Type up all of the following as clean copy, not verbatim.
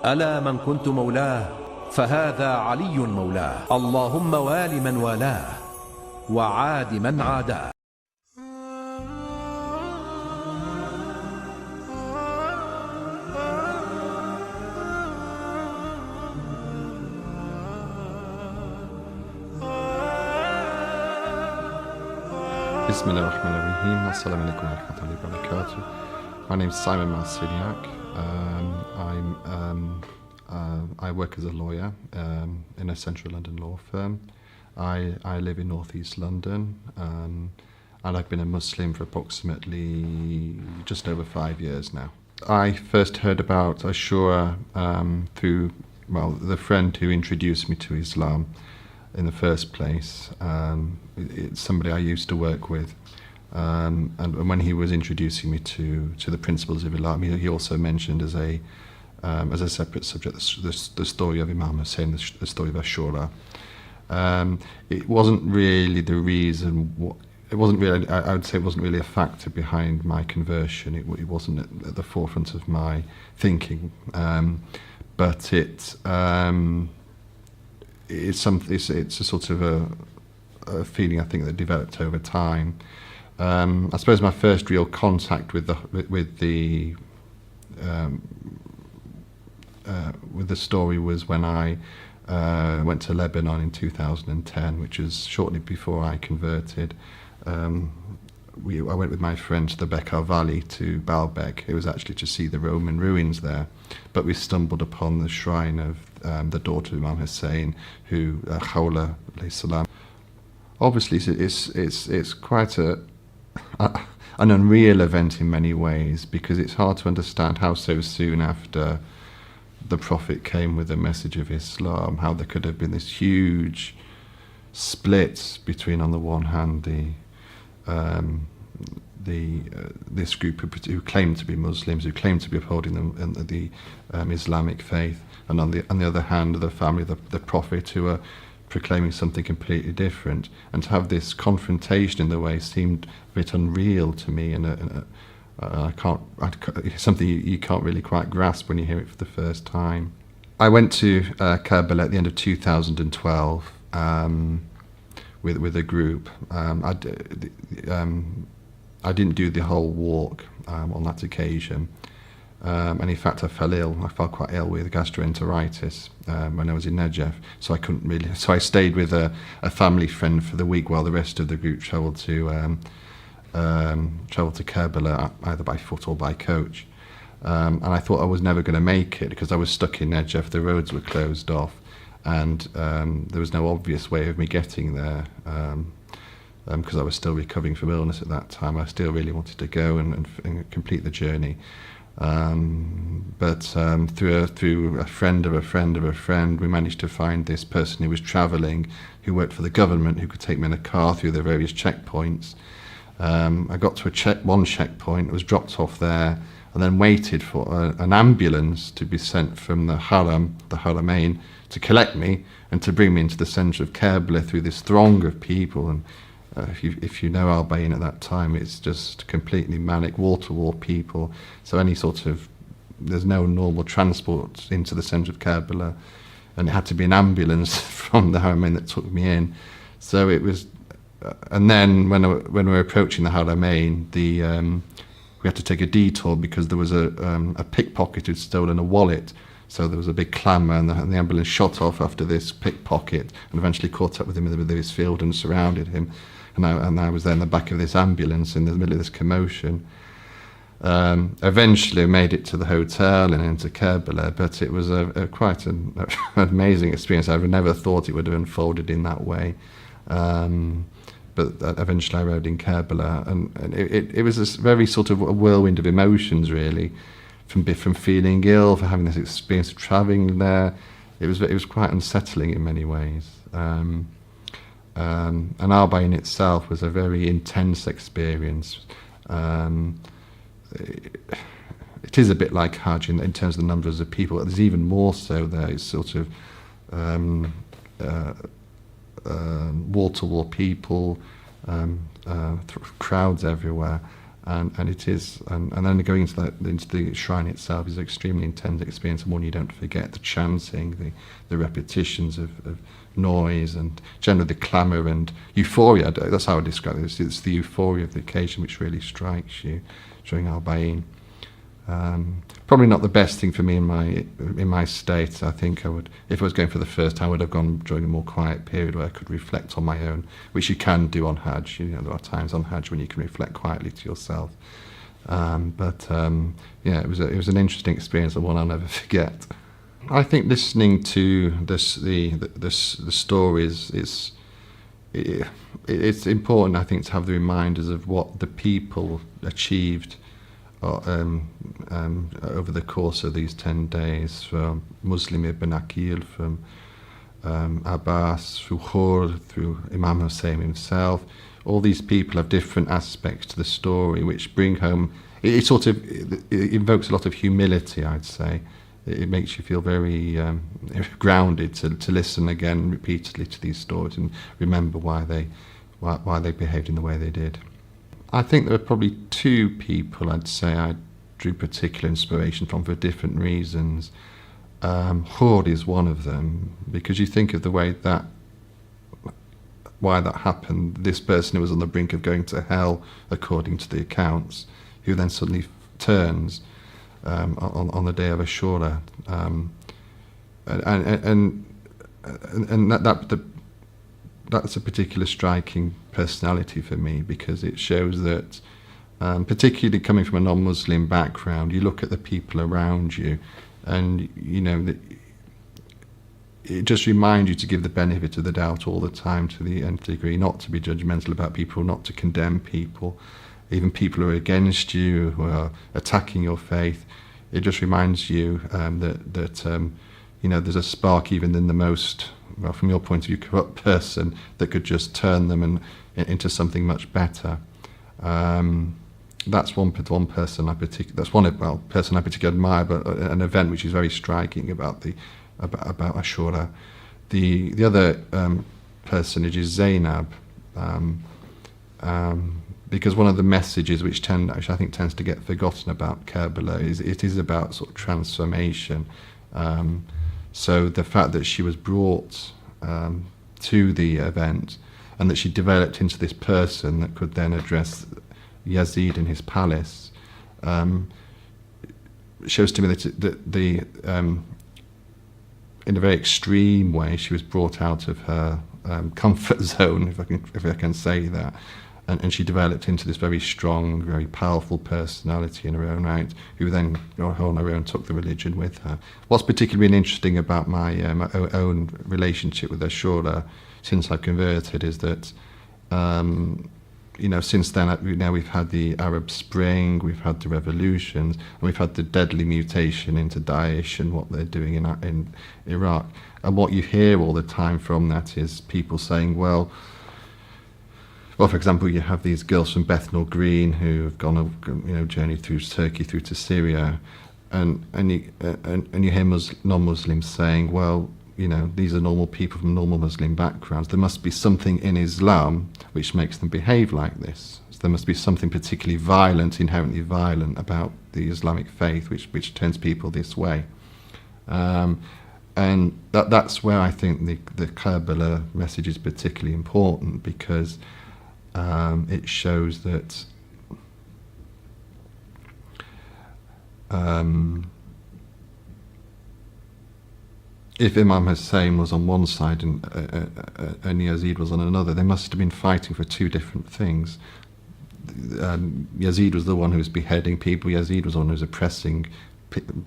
ألا من كنت مولاه فهذا علي مولاه. اللهم وال من والاه وعاد من عاداه. Bismillahirrahmanirrahim. Assalamu alaikum wa rahmatullahi wa barakatuh. My name is Simon Marciniak. I work as a lawyer in a central London law firm. I live in northeast London, and I've been a Muslim for approximately just over 5 years now. I first heard about Ashura through, the friend who introduced me to Islam in the first place. It's somebody I used to work with, and when he was introducing me to the principles of Islam, he also mentioned as a separate subject the story of Imam Hussein, the story of Ashura. It wasn't really the reason. It wasn't really. I would say it wasn't really a factor behind my conversion. It wasn't at the forefront of my thinking, but it's a sort of a feeling I think that developed over time. I suppose my first real contact with the story was when I went to Lebanon in 2010, which was shortly before I converted. I went with my friend to the Bekaa Valley to Baalbek. It was actually to see the Roman ruins there, but we stumbled upon the shrine of the daughter of Imam Hussein, who Khawla alayhi salam. Obviously, it's quite an unreal event in many ways, because it's hard to understand how so soon after the Prophet came with the message of Islam, how there could have been this huge split between, on the one hand, this group who claimed to be Muslims, who claimed to be upholding the Islamic faith, and on the other hand, the family of the Prophet, who are proclaiming something completely different. And to have this confrontation in the way seemed a bit unreal to me, and it's something you can't really quite grasp when you hear it for the first time. I went to Karbala at the end of 2012 with a group. I didn't do the whole walk on that occasion. And in fact, I felt quite ill with gastroenteritis when I was in Najaf, so I couldn't really. So I stayed with a family friend for the week while the rest of the group travelled to Karbala, either by foot or by coach. And I thought I was never going to make it because I was stuck in Najaf. The roads were closed off, and there was no obvious way of me getting there. Because I was still recovering from illness at that time, I still really wanted to go and complete the journey. But through a friend of a friend of a friend, we managed to find this person who was travelling, who worked for the government, who could take me in a car through the various checkpoints. I got to one checkpoint, was dropped off there, and then waited for an ambulance to be sent from the Haramain, to collect me and to bring me into the centre of Karbala through this throng of people. And if you know Al Bayn at that time, it's just completely manic, wall-to-wall people. So there's no normal transport into the centre of Karbala, and it had to be an ambulance from the Haramain that took me in. So it was, and then when we were approaching the Haramain, we had to take a detour because there was a pickpocket who'd stolen a wallet. So there was a big clamour, and the ambulance shot off after this pickpocket and eventually caught up with him in the middle of his field and surrounded him. And I was there in the back of this ambulance in the middle of this commotion. Eventually I made it to the hotel and into Karbala, but it was quite an amazing experience. I never thought it would have unfolded in that way. But eventually I rode in Karbala, and it was this very sort of a whirlwind of emotions, really, from feeling ill, for having this experience of travelling there. It was quite unsettling in many ways. And Al Bayn itself was a very intense experience. It is a bit like Hajj in terms of the numbers of people. There's even more so there. It's sort of wall-to-wall people, crowds everywhere. And it is, and then going into the shrine itself is an extremely intense experience, and one you don't forget. The chanting, the repetitions of noise, and generally the clamour and euphoria. That's how I describe it. It's the euphoria of the occasion which really strikes you during Al-Bain. Probably not the best thing for me in my state. I think I would, if I was going for the first time, I would have gone during a more quiet period where I could reflect on my own, which you can do on Hajj. You know, there are times on Hajj when you can reflect quietly to yourself. Yeah, it was an interesting experience, and one I'll never forget. I think listening to the stories it's important, I think, to have the reminders of what the people achieved over the course of these 10 days, from Muslim ibn Aqil, from Abbas, through Khur, through Imam Hussein himself. All these people have different aspects to the story which bring home, it invokes a lot of humility, I'd say. It makes you feel very grounded to listen again repeatedly to these stories and remember why they behaved in the way they did. I think there are probably two people I'd say I drew particular inspiration from for different reasons. Khur is one of them, because you think of the way why that happened. This person who was on the brink of going to hell, according to the accounts, who then suddenly turns on the day of Ashura, that's a particular striking personality for me, because it shows that, particularly coming from a non-Muslim background, you look at the people around you, and you know that it just reminds you to give the benefit of the doubt all the time, to the nth degree, not to be judgmental about people, not to condemn people, even people who are against you, who are attacking your faith. It just reminds you that you know, there's a spark even in the most, well, from your point of view, corrupt person that could just turn them into something much better. That's one person I particularly admire, but an event which is very striking about Ashura. The other personage is Zainab, because one of the messages which I think tends to get forgotten about Karbala is it is about sort of transformation. So the fact that she was brought to the event, and that she developed into this person that could then address Yazid in his palace, shows to me that in a very extreme way, she was brought out of her comfort zone, if I can say that, and she developed into this very strong, very powerful personality in her own right, who then on her own took the religion with her. What's particularly been interesting about my own relationship with Ashura since I converted is that, you know, since then, we've had the Arab Spring, we've had the revolutions, and we've had the deadly mutation into Daesh and what they're doing in Iraq. And what you hear all the time from that is people saying, well, for example, you have these girls from Bethnal Green who have gone a journey through Turkey through to Syria, and you hear non-Muslims saying, well, you know, these are normal people from normal Muslim backgrounds. There must be something in Islam which makes them behave like this. So there must be something particularly violent, inherently violent about the Islamic faith which turns people this way. And that's where I think the Karbala message is particularly important, because it shows that if Imam Hussein was on one side and Yazid was on another, they must have been fighting for two different things. Yazid was the one who was beheading people. Yazid was the one who was oppressing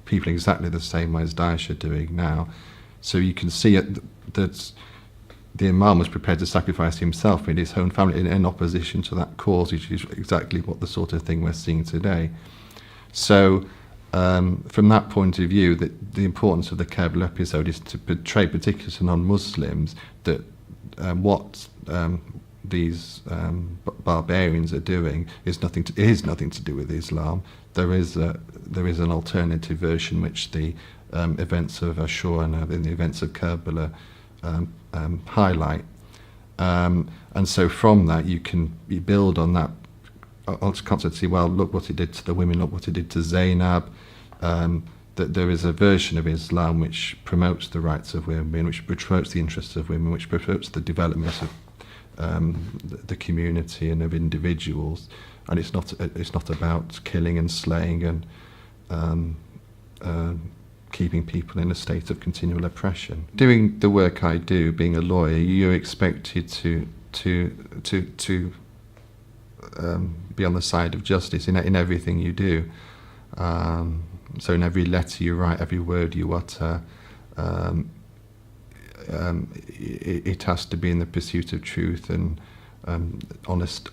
people exactly the same way as Daesh are doing now. So you can see that the Imam was prepared to sacrifice himself and his own family in opposition to that cause, which is exactly what the sort of thing we're seeing today. So from that point of view, the importance of the Karbala episode is to portray, particularly to non-Muslims, that what these barbarians are doing is nothing to do with Islam. There is an alternative version which the events of Ashura and the events of Karbala highlight, and so from that you build on that constantly see, well, look what it did to the women, look what it did to Zainab. That there is a version of Islam which promotes the rights of women, which promotes the interests of women, which promotes the development of the community and of individuals, and it's not about killing and slaying and keeping people in a state of continual oppression. Doing the work I do, being a lawyer, you're expected to be on the side of justice in everything you do. So in every letter you write, every word you utter, it has to be in the pursuit of truth and in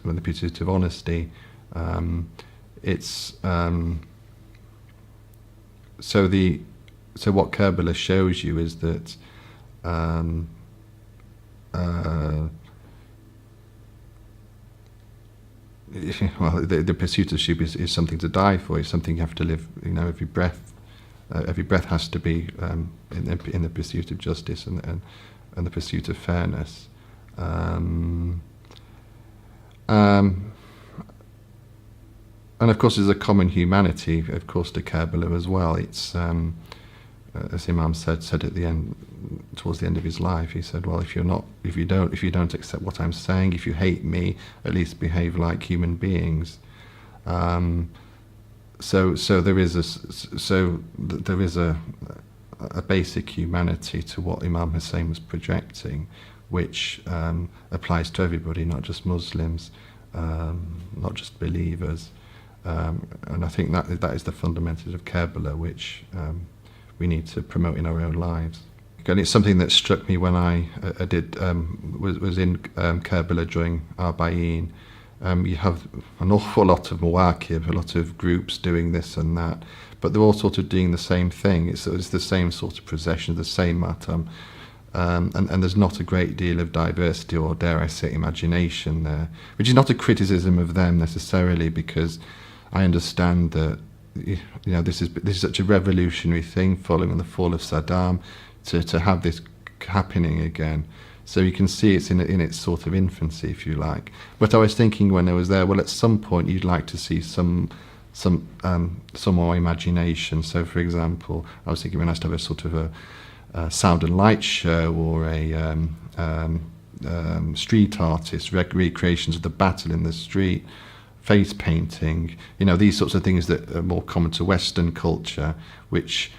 the pursuit of honesty. So what Karbala shows you is that well, the pursuit of truth is something to die for. It's something you have to live. Every breath has to be in the pursuit of justice and the pursuit of fairness. And of course, there's a common humanity, of course, to Karbala as well. It's as Imam said at the end, towards the end of his life, he said, "Well, if you don't accept what I'm saying, if you hate me, at least behave like human beings." So there is a basic humanity to what Imam Hussein was projecting, which applies to everybody, not just Muslims, not just believers. And I think that is the fundamentals of Karbala, which we need to promote in our own lives. And it's something that struck me when I was in Karbala during Arba'in. You have an awful lot of mawaqib, a lot of groups doing this and that, but they're all sort of doing the same thing. It's the same sort of procession, the same matam, and there's not a great deal of diversity, or dare I say imagination there, which is not a criticism of them necessarily, because I understand that this is such a revolutionary thing following on the fall of Saddam, to have this happening again. So you can see it's in its sort of infancy, if you like. But I was thinking when I was there, well, at some point you'd like to see some more imagination. So, for example, I was thinking it'd be nice to have a sort of a sound and light show, or a street artist recreations of the battle in the street, face painting. These sorts of things that are more common to Western culture, which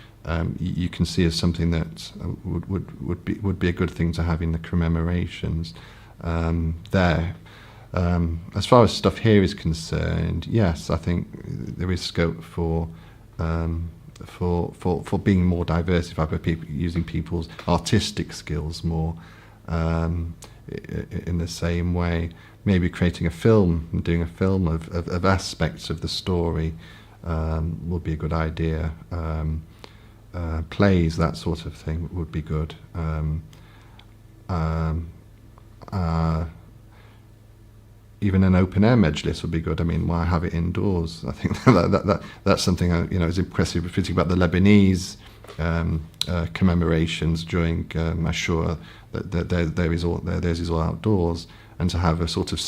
you can see as something that would be a good thing to have in the commemorations there. As far as stuff here is concerned, yes, I think there is scope for being more diversified, by people using people's artistic skills more in the same way. Maybe creating a film, doing a film of aspects of the story would be a good idea. Plays, that sort of thing, would be good. Even an open-air majlis would be good. I mean, why have it indoors? I think that's something is impressive. Thinking about the Lebanese commemorations during Ashura, that theirs is all outdoors, and to have a sort of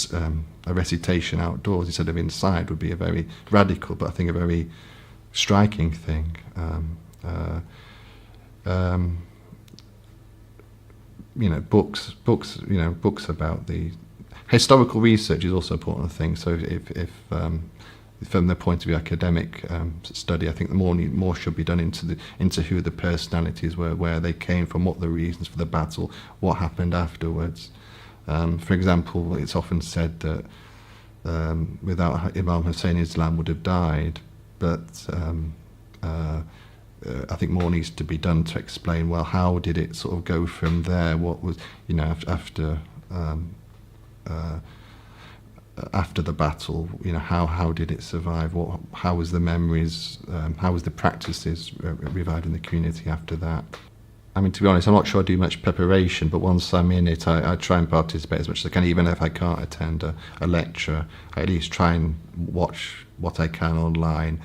a recitation outdoors instead of inside would be a very radical, but I think a very striking thing. Books about the historical research is also an important thing. So if from the point of view academic study, I think more should be done into who the personalities were, where they came from, what the reasons for the battle, what happened afterwards. For example, it's often said that without Imam Hussein, Islam would have died, but I think more needs to be done to explain, well, how did it sort of go from there? What was, after the battle, how did it survive? How was the memories? How was the practices revived in the community after that? I mean, to be honest, I'm not sure I do much preparation, but once I'm in it, I try and participate as much as I can. Even if I can't attend a lecture, I at least try and watch what I can online.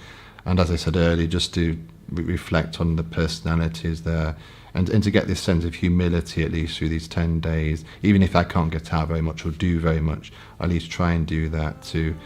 And as I said earlier, just to reflect on the personalities there, and to get this sense of humility, at least through these 10 days. Even if I can't get out very much or do very much, I at least try and do that to